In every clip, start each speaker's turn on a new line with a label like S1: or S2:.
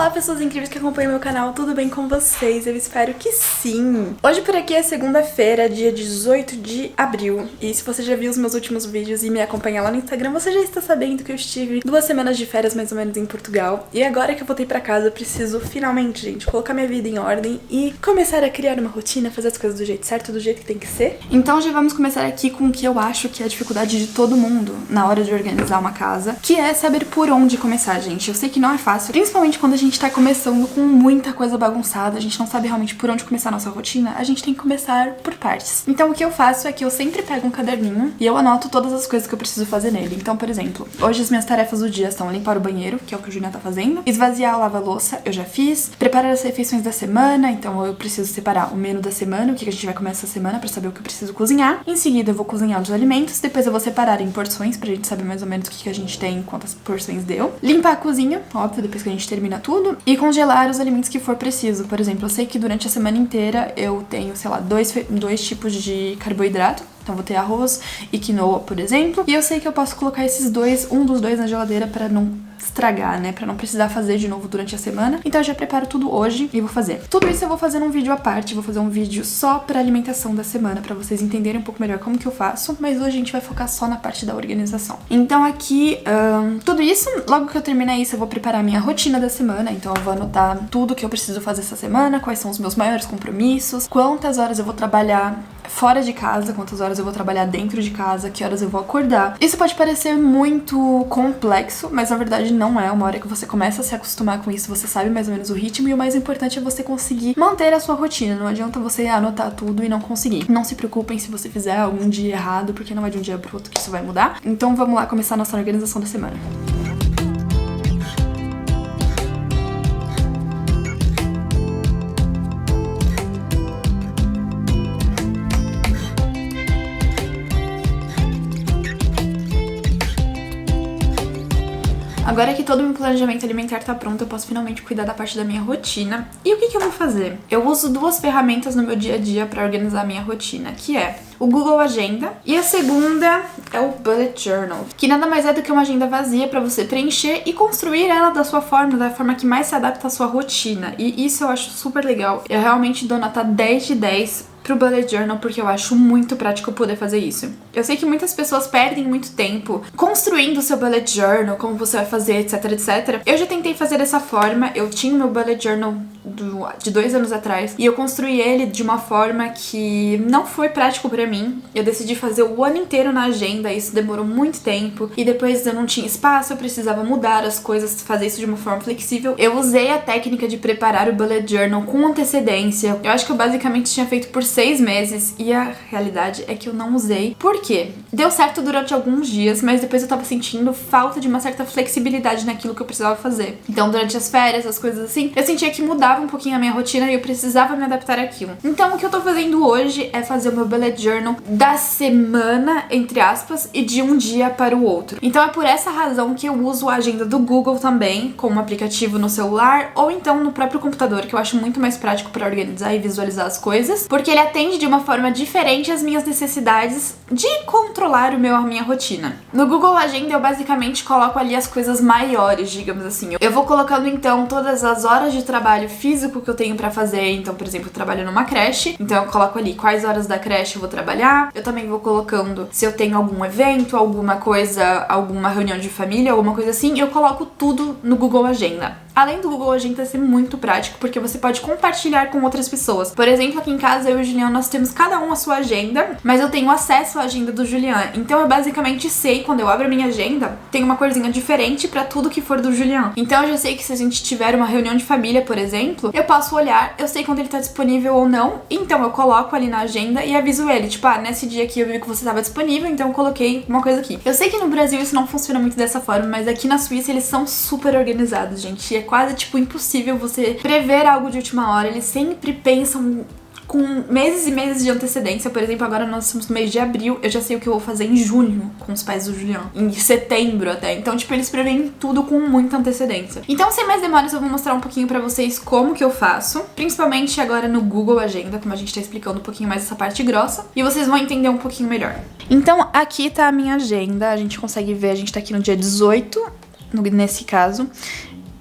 S1: Olá, pessoas incríveis que acompanham meu canal, tudo bem com vocês? Eu espero que sim! Hoje por aqui é segunda-feira, dia 18 de abril, e se você já viu os meus últimos vídeos e me acompanha lá no Instagram, você já está sabendo que eu estive 2 semanas de férias mais ou menos em Portugal, e agora que eu voltei pra casa eu preciso finalmente, gente, colocar minha vida em ordem e começar a criar uma rotina, fazer as coisas do jeito certo, do jeito que tem que ser. Então já vamos começar aqui com o que eu acho que é a dificuldade de todo mundo na hora de organizar uma casa, que é saber por onde começar, gente. Eu sei que não é fácil, principalmente quando a gente tá começando com muita coisa bagunçada, a gente não sabe realmente por onde começar a nossa rotina, a gente tem que começar por partes. Então o que eu faço é que eu sempre pego um caderninho e eu anoto todas as coisas que eu preciso fazer nele. Então, por exemplo, hoje as minhas tarefas do dia são limpar o banheiro, que é o que o Julian tá fazendo, esvaziar o lava-louça, eu já fiz, preparar as refeições da semana, então eu preciso separar o menu da semana, o que a gente vai comer essa semana pra saber o que eu preciso cozinhar. Em seguida eu vou cozinhar os alimentos, depois eu vou separar em porções pra gente saber mais ou menos o que a gente tem, quantas porções deu. Limpar a cozinha, óbvio, depois que a gente termina tudo, e congelar os alimentos que for preciso. Por exemplo, eu sei que durante a semana inteira eu tenho, sei lá, dois tipos de carboidrato. Então vou ter arroz e quinoa, por exemplo. E eu sei que eu posso colocar um dos dois na geladeira pra não estragar, né? Pra não precisar fazer de novo durante a semana. Então eu já preparo tudo hoje e vou fazer. Tudo isso eu vou fazer num vídeo à parte. Vou fazer um vídeo só pra alimentação da semana, pra vocês entenderem um pouco melhor como que eu faço. Mas hoje a gente vai focar só na parte da organização. Então aqui, tudo isso, logo que eu terminar isso, eu vou preparar a minha rotina da semana. Então eu vou anotar tudo que eu preciso fazer essa semana, quais são os meus maiores compromissos, quantas horas eu vou trabalhar fora de casa, quantas horas eu vou trabalhar dentro de casa, que horas eu vou acordar. Isso pode parecer muito complexo, mas na verdade não é. Uma hora que você começa a se acostumar com isso, você sabe mais ou menos o ritmo, e o mais importante é você conseguir manter a sua rotina. Não adianta você anotar tudo e não conseguir. Não se preocupem se você fizer algum dia errado, porque não é de um dia pro outro que isso vai mudar. Então vamos lá começar a nossa organização da semana. Agora que todo o meu planejamento alimentar tá pronto, eu posso finalmente cuidar da parte da minha rotina. E o que eu vou fazer? Eu uso 2 ferramentas no meu dia a dia pra organizar a minha rotina, que é o Google Agenda e a segunda é o Bullet Journal, que nada mais é do que uma agenda vazia pra você preencher e construir ela da forma que mais se adapta à sua rotina. E isso eu acho super legal. Eu realmente dou nota 10 de 10 pro Bullet Journal, porque eu acho muito prático poder fazer isso. Eu sei que muitas pessoas perdem muito tempo construindo o seu Bullet Journal, como você vai fazer, etc, etc. Eu já tentei fazer dessa forma, eu tinha o meu Bullet Journal de 2 anos atrás, e eu construí ele de uma forma que não foi prático pra mim. Eu decidi fazer o ano inteiro na agenda, isso demorou muito tempo, e depois eu não tinha espaço, eu precisava mudar as coisas, fazer isso de uma forma flexível. Eu usei a técnica de preparar o Bullet Journal com antecedência. Eu acho que eu basicamente tinha feito por 6 meses, e a realidade é que eu não usei. Por quê? Deu certo durante alguns dias, mas depois eu tava sentindo falta de uma certa flexibilidade naquilo que eu precisava fazer. Então durante as férias, as coisas assim, eu sentia que mudava um pouquinho a minha rotina e eu precisava me adaptar àquilo. Então o que eu tô fazendo hoje é fazer o meu Bullet Journal da semana, entre aspas, e de um dia para o outro. Então é por essa razão que eu uso a agenda do Google também, como aplicativo no celular, ou então no próprio computador, que eu acho muito mais prático pra organizar e visualizar as coisas, porque ele atende de uma forma diferente às minhas necessidades de controlar a minha rotina. No Google Agenda eu basicamente coloco ali as coisas maiores, digamos assim. Eu vou colocando então todas as horas de trabalho físico que eu tenho pra fazer. Então, por exemplo, eu trabalho numa creche, então eu coloco ali quais horas da creche eu vou trabalhar. Eu também vou colocando se eu tenho algum evento, alguma coisa, alguma reunião de família, alguma coisa assim, eu coloco tudo no Google Agenda. Além do Google Agenda ser muito prático, porque você pode compartilhar com outras pessoas. Por exemplo, aqui em casa, eu e o Julian, nós temos cada um a sua agenda, mas eu tenho acesso à agenda do Julian. Então eu basicamente sei, quando eu abro a minha agenda, tem uma corzinha diferente pra tudo que for do Julian. Então eu já sei que se a gente tiver uma reunião de família, por exemplo, eu posso olhar, eu sei quando ele tá disponível ou não, então eu coloco ali na agenda e aviso ele, tipo, nesse dia aqui eu vi que você tava disponível, então eu coloquei uma coisa aqui. Eu sei que no Brasil isso não funciona muito dessa forma, mas aqui na Suíça eles são super organizados, gente. E é quase, tipo, impossível você prever algo de última hora. Eles sempre pensam com meses e meses de antecedência. Por exemplo, agora nós estamos no mês de abril, eu já sei o que eu vou fazer em junho com os pais do Julian, em setembro até. Então, tipo, eles preveem tudo com muita antecedência. Então, sem mais demoras, eu vou mostrar um pouquinho pra vocês como que eu faço, principalmente agora no Google Agenda, como a gente tá explicando um pouquinho mais essa parte grossa, e vocês vão entender um pouquinho melhor. Então, aqui tá a minha agenda, a gente consegue ver, a gente tá aqui no dia 18, nesse caso.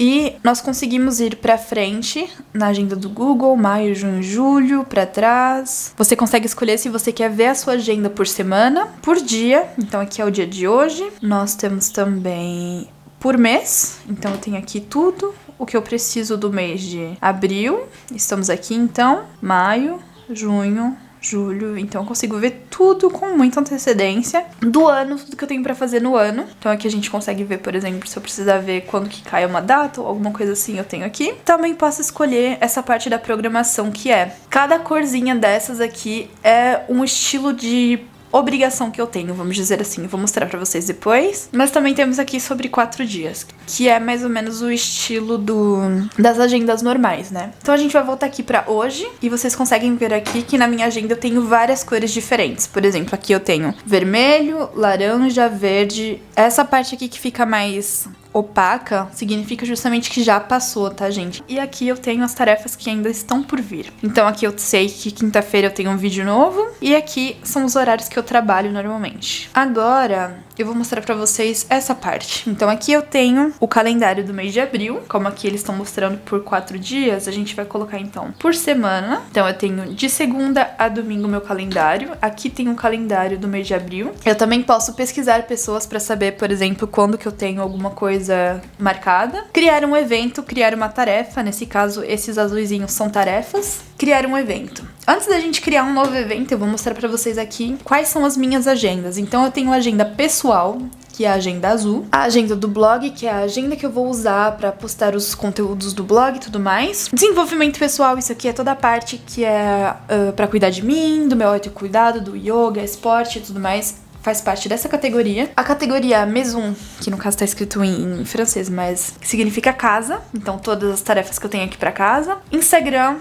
S1: E nós conseguimos ir pra frente na agenda do Google, maio, junho, julho, pra trás. Você consegue escolher se você quer ver a sua agenda por semana, por dia. Então aqui é o dia de hoje. Nós temos também por mês. Então eu tenho aqui tudo o que eu preciso do mês de abril. Estamos aqui então, maio, junho, julho, então eu consigo ver tudo com muita antecedência do ano, tudo que eu tenho pra fazer no ano. Então aqui a gente consegue ver, por exemplo, se eu precisar ver quando que cai uma data ou alguma coisa assim, eu tenho aqui. Também posso escolher essa parte da programação, que é cada corzinha dessas aqui é um estilo de obrigação que eu tenho, vamos dizer assim. Eu vou mostrar pra vocês depois. Mas também temos aqui sobre 4 dias, que é mais ou menos o estilo das agendas normais, né? Então a gente vai voltar aqui pra hoje e vocês conseguem ver aqui que na minha agenda eu tenho várias cores diferentes. Por exemplo, aqui eu tenho vermelho, laranja, verde. Essa parte aqui que fica mais opaca significa justamente que já passou, tá, gente? E aqui eu tenho as tarefas que ainda estão por vir. Então aqui eu sei que quinta-feira eu tenho um vídeo novo e aqui são os horários que eu trabalho normalmente. Agora eu vou mostrar pra vocês essa parte. Então aqui eu tenho o calendário do mês de abril, como aqui eles estão mostrando por 4 dias, a gente vai colocar então por semana. Então eu tenho de segunda a domingo meu calendário. Aqui tem o calendário do mês de abril. Eu também posso pesquisar pessoas pra saber, por exemplo, quando que eu tenho alguma coisa marcada. Criar um evento, criar uma tarefa. Nesse caso, esses azuizinhos são tarefas. Criar um evento. Antes da gente criar um novo evento, eu vou mostrar pra vocês aqui quais são as minhas agendas. Então eu tenho a agenda pessoal, que é a agenda azul, a agenda do blog, que é a agenda que eu vou usar pra postar os conteúdos do blog e tudo mais. Desenvolvimento pessoal, isso aqui é toda a parte que é pra cuidar de mim, do meu autocuidado, do yoga, esporte e tudo mais. Faz parte dessa categoria. A categoria Maison, que no caso tá escrito em francês, mas significa casa. Então todas as tarefas que eu tenho aqui pra casa. Instagram,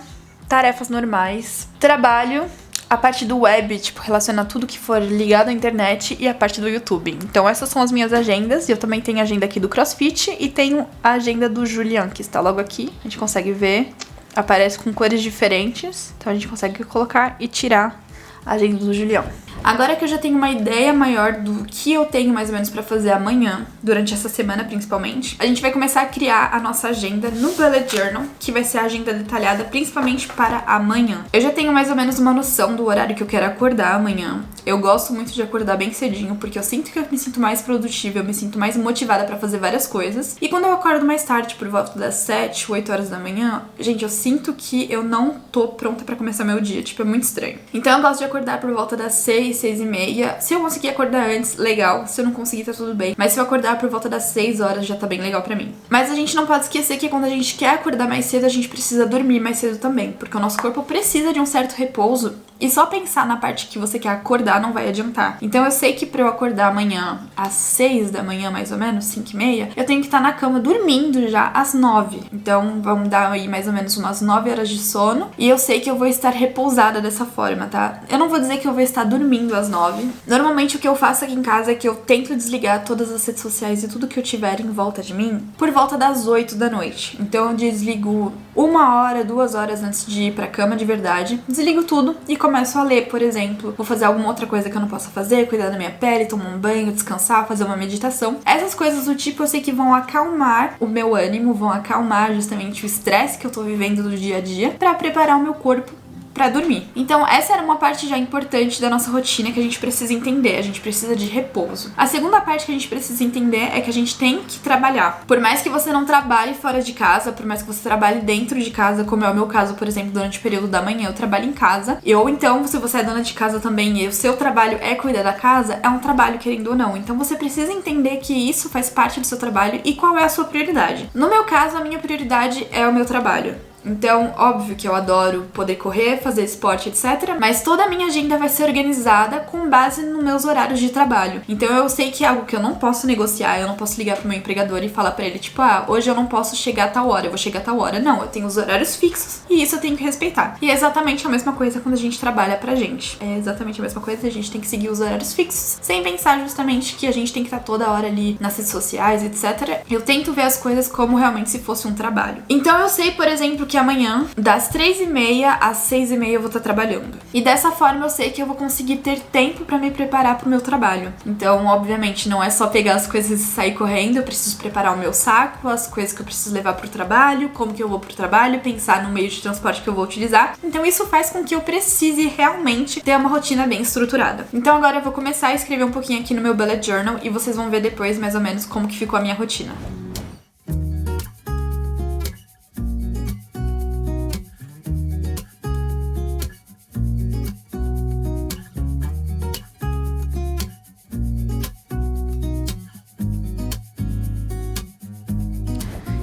S1: tarefas normais. Trabalho, a parte do web, tipo, relaciona tudo que for ligado à internet, e a parte do YouTube. Então essas são as minhas agendas. E eu também tenho a agenda aqui do CrossFit e tenho a agenda do Julian, que está logo aqui. A gente consegue ver. Aparece com cores diferentes. Então a gente consegue colocar e tirar a agenda do Julião. Agora que eu já tenho uma ideia maior do que eu tenho mais ou menos pra fazer amanhã, durante essa semana principalmente, a gente vai começar a criar a nossa agenda no Bullet Journal, que vai ser a agenda detalhada principalmente para amanhã. Eu já tenho mais ou menos uma noção do horário que eu quero acordar amanhã. Eu gosto muito de acordar bem cedinho, porque eu sinto que eu me sinto mais produtiva, eu me sinto mais motivada pra fazer várias coisas. E quando eu acordo mais tarde, por volta das 7, 8 horas da manhã, gente, eu sinto que eu não tô pronta pra começar meu dia, tipo, é muito estranho. Então eu gosto de acordar por volta das 6, 6 e meia. Se eu conseguir acordar antes, legal. Se eu não conseguir, tá tudo bem. Mas se eu acordar por volta das 6 horas, já tá bem legal pra mim. Mas a gente não pode esquecer que quando a gente quer acordar mais cedo, a gente precisa dormir mais cedo também. Porque o nosso corpo precisa de um certo repouso. E só pensar na parte que você quer acordar não vai adiantar. Então eu sei que pra eu acordar amanhã às 6 da manhã, mais ou menos, 5 e meia, eu tenho que estar na cama dormindo já às 9. Então vamos dar aí mais ou menos umas 9 horas de sono. E eu sei que eu vou estar repousada dessa forma, tá? Eu não vou dizer que eu vou estar dormindo às 9. Normalmente o que eu faço aqui em casa é que eu tento desligar todas as redes sociais e tudo que eu tiver em volta de mim por volta das 8 da noite. Então eu desligo 1 hora, 2 horas antes de ir pra cama de verdade. Desligo tudo e começo a ler, por exemplo. Vou fazer alguma outra coisa que eu não possa fazer, cuidar da minha pele, tomar um banho, descansar, fazer uma meditação. Essas coisas do tipo eu sei que vão acalmar o meu ânimo, vão acalmar justamente o estresse que eu tô vivendo do dia a dia, pra preparar o meu corpo pra dormir. Então essa era uma parte já importante da nossa rotina que a gente precisa entender. A gente precisa de repouso. A segunda parte que a gente precisa entender é que a gente tem que trabalhar. Por mais que você não trabalhe fora de casa, por mais que você trabalhe dentro de casa, como é o meu caso, por exemplo, durante o período da manhã eu trabalho em casa. Ou então, se você é dona de casa também e o seu trabalho é cuidar da casa, é um trabalho, querendo ou não. Então você precisa entender que isso faz parte do seu trabalho e qual é a sua prioridade. No meu caso, a minha prioridade é o meu trabalho. Então, óbvio que eu adoro poder correr, fazer esporte, etc. Mas toda a minha agenda vai ser organizada com base nos meus horários de trabalho. Então eu sei que é algo que eu não posso negociar, eu não posso ligar pro meu empregador e falar pra ele, tipo, hoje eu não posso chegar a tal hora, eu vou chegar a tal hora. Não, eu tenho os horários fixos e isso eu tenho que respeitar. E é exatamente a mesma coisa quando a gente trabalha pra gente. É exatamente a mesma coisa, a gente tem que seguir os horários fixos, sem pensar justamente que a gente tem que estar toda hora ali nas redes sociais, etc. Eu tento ver as coisas como realmente se fosse um trabalho. Então eu sei, por exemplo, que amanhã, das 3h30 às 6h30 eu vou estar trabalhando. E dessa forma eu sei que eu vou conseguir ter tempo pra me preparar pro meu trabalho. Então, obviamente, não é só pegar as coisas e sair correndo, eu preciso preparar o meu saco, as coisas que eu preciso levar pro trabalho, como que eu vou pro trabalho, pensar no meio de transporte que eu vou utilizar. Então isso faz com que eu precise realmente ter uma rotina bem estruturada. Então agora eu vou começar a escrever um pouquinho aqui no meu bullet journal e vocês vão ver depois mais ou menos como que ficou a minha rotina.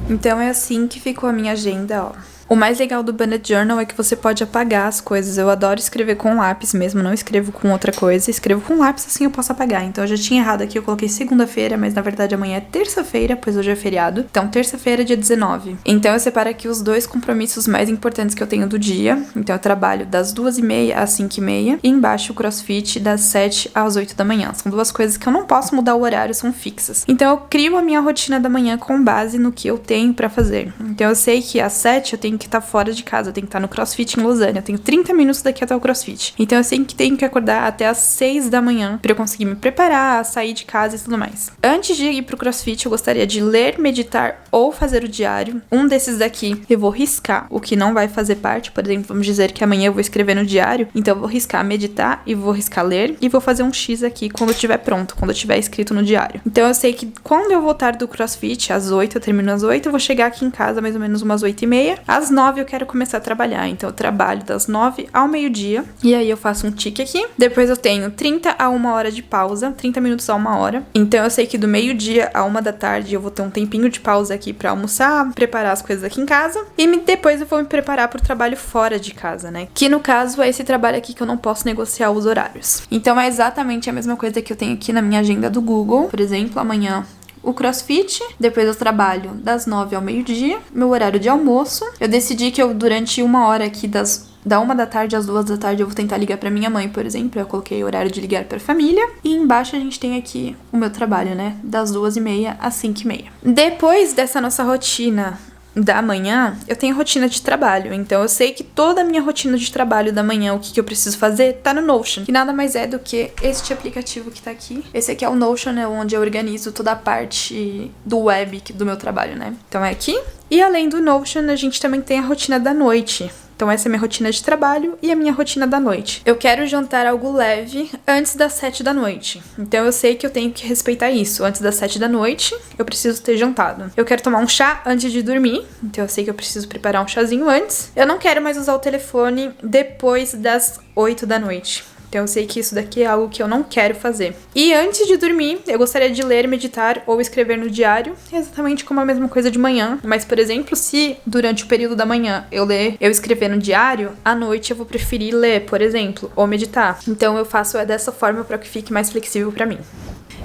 S1: Então é assim que ficou a minha agenda, ó. O mais legal do bullet journal é que você pode apagar as coisas. Eu adoro escrever com lápis mesmo, não escrevo com outra coisa. Escrevo com lápis, assim eu posso apagar. Então eu já tinha errado aqui, eu coloquei segunda-feira, mas na verdade amanhã é terça-feira, pois hoje é feriado. Então terça-feira, dia 19. Então eu separo aqui os 2 compromissos mais importantes que eu tenho do dia. Então eu trabalho das 2h30 às 5h30 e embaixo o crossfit das 7 às 8 da manhã. São 2 coisas que eu não posso mudar o horário, são fixas. Então eu crio a minha rotina da manhã com base no que eu tenho pra fazer. Então eu sei que às 7 eu tenho que estar fora de casa, eu tenho que estar no CrossFit em Lausanne, eu tenho 30 minutos daqui até o CrossFit. Então eu sei que tenho que acordar até às 6 da manhã pra eu conseguir me preparar, sair de casa e tudo mais. Antes de ir pro CrossFit, eu gostaria de ler, meditar ou fazer o diário. Um desses daqui eu vou riscar o que não vai fazer parte, por exemplo, vamos dizer que amanhã eu vou escrever no diário, então eu vou riscar meditar e vou riscar ler e vou fazer um X aqui quando eu estiver pronto, quando eu estiver escrito no diário. Então eu sei que quando eu voltar do CrossFit, às 8, eu termino às 8, eu vou chegar aqui em casa mais ou menos umas 8h30. Às 9 eu quero começar a trabalhar, então eu trabalho das 9 ao meio-dia, e aí eu faço um tique aqui, depois eu tenho 30 a 1 hora de pausa, 30 minutos a 1 hora, então eu sei que do meio-dia a 1 da tarde eu vou ter um tempinho de pausa aqui pra almoçar, preparar as coisas aqui em casa, e depois eu vou me preparar pro trabalho fora de casa, né, que no caso é esse trabalho aqui que eu não posso negociar os horários. Então é exatamente a mesma coisa que eu tenho aqui na minha agenda do Google, por exemplo, amanhã o CrossFit, depois eu trabalho das 9 ao meio-dia, meu horário de almoço. Eu decidi que eu, durante 1 hora aqui da 1 da tarde às 2 da tarde, eu vou tentar ligar pra minha mãe, por exemplo. Eu coloquei o horário de ligar pra família. E embaixo a gente tem aqui o meu trabalho, né? Das 2h30 às 5h30. Depois dessa nossa rotina da manhã, eu tenho rotina de trabalho, então eu sei que toda a minha rotina de trabalho da manhã, o que eu preciso fazer, tá no Notion, que nada mais é do que este aplicativo que tá aqui. Esse aqui é o Notion, é onde eu organizo toda a parte do web do meu trabalho, né? Então é aqui. E além do Notion, a gente também tem a rotina da noite. Então essa é a minha rotina de trabalho e a minha rotina da noite. Eu quero jantar algo leve antes das 7 da noite. Então eu sei que eu tenho que respeitar isso. Antes das 7 da noite, eu preciso ter jantado. Eu quero tomar um chá antes de dormir. Então eu sei que eu preciso preparar um chazinho antes. Eu não quero mais usar o telefone depois das 8 da noite. Então eu sei que isso daqui é algo que eu não quero fazer. E antes de dormir, eu gostaria de ler, meditar ou escrever no diário, exatamente como a mesma coisa de manhã. Mas, por exemplo, se durante o período da manhã eu escrever no diário, à noite eu vou preferir ler, por exemplo, ou meditar. Então eu faço dessa forma para que fique mais flexível para mim.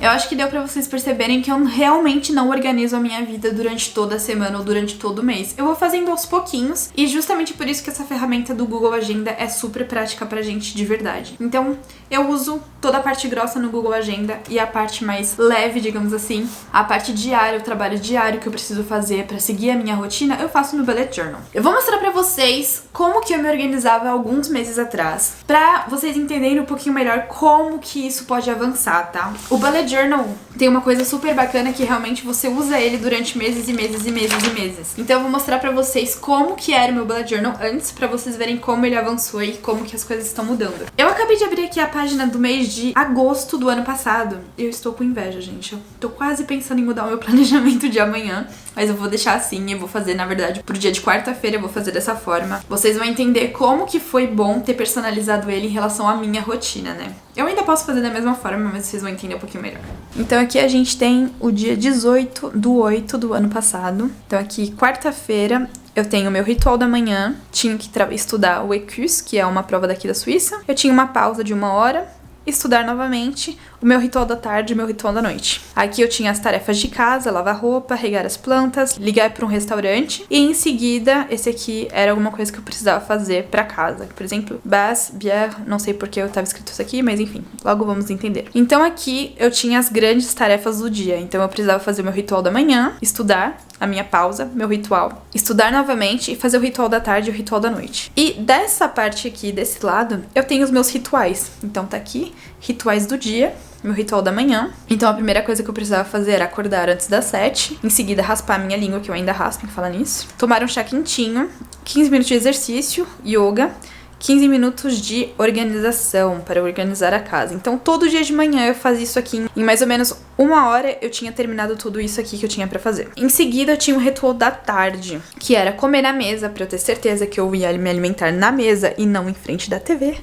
S1: Eu acho que deu pra vocês perceberem que eu realmente não organizo a minha vida durante toda a semana ou durante todo o mês. Eu vou fazendo aos pouquinhos e justamente por isso que essa ferramenta do Google Agenda é super prática pra gente de verdade. Então, eu uso toda a parte grossa no Google Agenda e a parte mais leve, digamos assim, a parte diária, o trabalho diário que eu preciso fazer pra seguir a minha rotina, eu faço no Bullet Journal. Eu vou mostrar pra vocês como que eu me organizava alguns meses atrás, pra vocês entenderem um pouquinho melhor como que isso pode avançar, tá? O Bullet Journal tem uma coisa super bacana que realmente você usa ele durante meses e meses e meses e meses. Então eu vou mostrar pra vocês como que era o meu Bullet Journal antes, pra vocês verem como ele avançou e como que as coisas estão mudando. Eu acabei de abrir aqui a página do mês de agosto do ano passado. Eu estou com inveja, gente. Eu tô quase pensando em mudar o meu planejamento de amanhã, mas eu vou deixar assim, eu vou fazer, na verdade, pro dia de quarta-feira eu vou fazer dessa forma. Vocês vão entender como que foi bom ter personalizado ele em relação à minha rotina, né? Eu ainda posso fazer da mesma forma, mas vocês vão entender um pouquinho melhor. Então aqui a gente tem o dia 18/8 do ano passado. Então aqui, quarta-feira, eu tenho o meu ritual da manhã. Tinha que estudar o EQS, que é uma prova daqui da Suíça. Eu tinha uma pausa de 1 hora, estudar novamente, o meu ritual da tarde e o meu ritual da noite. Aqui eu tinha as tarefas de casa, lavar roupa, regar as plantas, ligar para um restaurante e em seguida, esse aqui era alguma coisa que eu precisava fazer para casa. Por exemplo, basse, bière, não sei porque eu tava escrito isso aqui, mas enfim, logo vamos entender. Então aqui eu tinha as grandes tarefas do dia, então eu precisava fazer o meu ritual da manhã, estudar, a minha pausa, meu ritual, estudar novamente e fazer o ritual da tarde e o ritual da noite. E dessa parte aqui, desse lado, eu tenho os meus rituais. Então tá aqui, rituais do dia, meu ritual da manhã. Então a primeira coisa que eu precisava fazer era acordar antes das 7, em seguida raspar minha língua, que eu ainda raspo em falar nisso, tomar um chá quentinho, 15 minutos de exercício, yoga, 15 minutos de organização, para organizar a casa. Então, todo dia de manhã eu fazia isso aqui. Em mais ou menos 1 hora eu tinha terminado tudo isso aqui que eu tinha pra fazer. Em seguida, eu tinha um ritual da tarde, que era comer na mesa, pra eu ter certeza que eu ia me alimentar na mesa e não em frente da TV.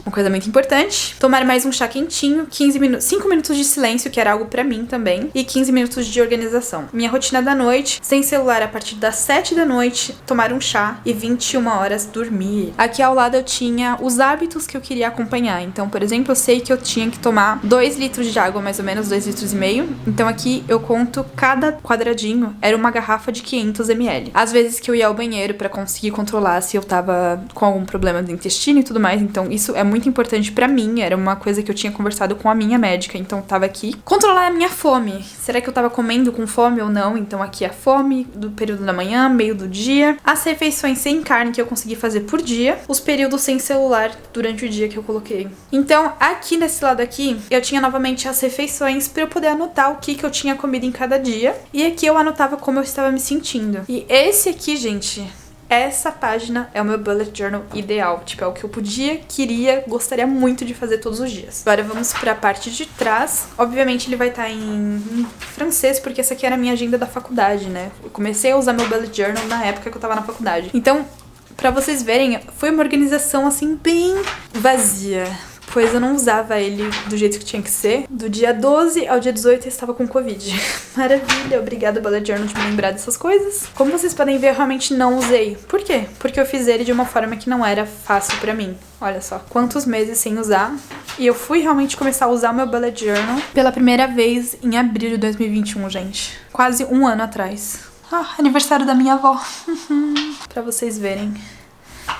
S1: Uma coisa muito importante. Tomar mais um chá quentinho, 5 minutos de silêncio, que era algo pra mim também, e 15 minutos de organização. Minha rotina da noite, sem celular a partir das 7 da noite, tomar um chá e 21 horas dormir. Aqui ao lado eu tinha os hábitos que eu queria acompanhar. Então, por exemplo, eu sei que eu tinha que tomar 2 litros de água, mais ou menos 2,5 litros. Então aqui eu conto cada quadradinho, era uma garrafa de 500 ml. Às vezes que eu ia ao banheiro pra conseguir controlar se eu tava com algum problema do intestino e tudo mais. Então isso é muito importante pra mim, era uma coisa que eu tinha conversado com a minha médica, então tava aqui. Controlar a minha fome, será que eu tava comendo com fome ou não? Então aqui a fome do período da manhã, meio do dia, as refeições sem carne que eu consegui fazer por dia, os períodos sem celular durante o dia que eu coloquei. Então aqui nesse lado aqui, eu tinha novamente as refeições pra eu poder anotar o que eu tinha comido em cada dia, e aqui eu anotava como eu estava me sentindo. E esse aqui, gente, essa página é o meu bullet journal ideal. Tipo, é o que eu queria, gostaria muito de fazer todos os dias. Agora vamos pra parte de trás. Obviamente ele vai estar em francês, porque essa aqui era a minha agenda da faculdade, né? Eu comecei a usar meu bullet journal na época que eu tava na faculdade. Então, pra vocês verem, foi uma organização assim bem vazia, pois eu não usava ele do jeito que tinha que ser. Do dia 12 ao dia 18 eu estava com Covid. Maravilha, obrigada Bullet Journal de me lembrar dessas coisas. Como vocês podem ver, eu realmente não usei. Por quê? Porque eu fiz ele de uma forma que não era fácil pra mim. Olha só, quantos meses sem usar. E eu fui realmente começar a usar o meu Bullet Journal pela primeira vez em abril de 2021, gente. Quase 1 ano atrás. Ah, aniversário da minha avó. Pra vocês verem.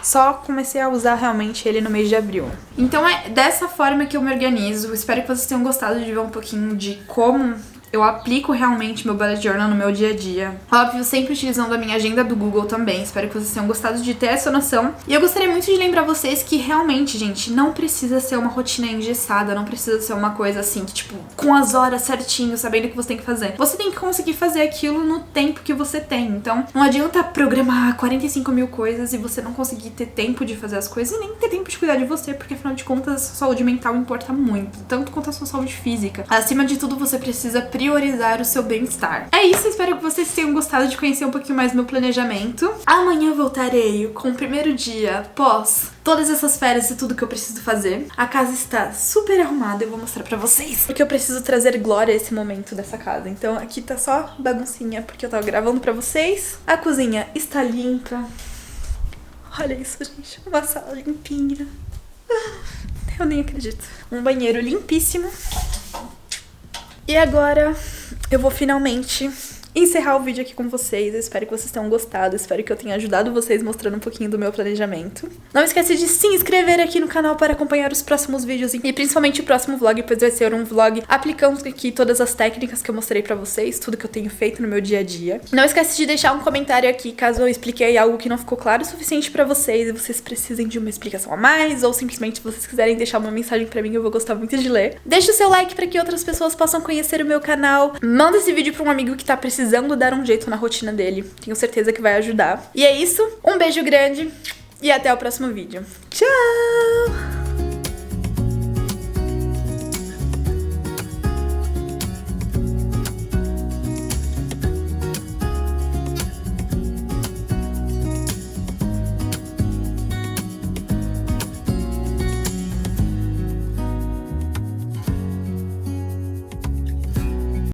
S1: Só comecei a usar realmente ele no mês de abril. Então é dessa forma que eu me organizo. Espero que vocês tenham gostado de ver um pouquinho de como eu aplico realmente meu bullet journal no meu dia a dia. Óbvio, sempre utilizando a minha agenda do Google também. Espero que vocês tenham gostado de ter essa noção. E eu gostaria muito de lembrar vocês que realmente, gente, não precisa ser uma rotina engessada, não precisa ser uma coisa assim, que tipo, com as horas certinho, sabendo o que você tem que fazer. Você tem que conseguir fazer aquilo no tempo que você tem. Então, não adianta programar 45 mil coisas e você não conseguir ter tempo de fazer as coisas e nem ter tempo de cuidar de você, porque afinal de contas, a sua saúde mental importa muito, tanto quanto a sua saúde física. Acima de tudo, você precisa priorizar o seu bem-estar. É isso, espero que vocês tenham gostado de conhecer um pouquinho mais do meu planejamento. Amanhã eu voltarei com o primeiro dia pós todas essas férias e tudo que eu preciso fazer. A casa está super arrumada, eu vou mostrar pra vocês, porque eu preciso trazer glória a esse momento dessa casa. Então aqui tá só baguncinha, porque eu tava gravando pra vocês. A cozinha está limpa. Olha isso, gente, uma sala limpinha. Eu nem acredito. Um banheiro limpíssimo. E agora eu vou finalmente encerrar o vídeo aqui com vocês. Eu espero que vocês tenham gostado, espero que eu tenha ajudado vocês mostrando um pouquinho do meu planejamento. Não esquece de se inscrever aqui no canal para acompanhar os próximos vídeos e principalmente o próximo vlog, pois vai ser um vlog aplicando aqui todas as técnicas que eu mostrei pra vocês, tudo que eu tenho feito no meu dia a dia. Não esquece de deixar um comentário aqui caso eu expliquei algo que não ficou claro o suficiente pra vocês e vocês precisem de uma explicação a mais, ou simplesmente se vocês quiserem deixar uma mensagem pra mim, eu vou gostar muito de ler. Deixa o seu like pra que outras pessoas possam conhecer o meu canal. Manda esse vídeo pra um amigo que tá precisando dar um jeito na rotina dele. Tenho certeza que vai ajudar. E é isso. Um beijo grande e até o próximo vídeo. Tchau!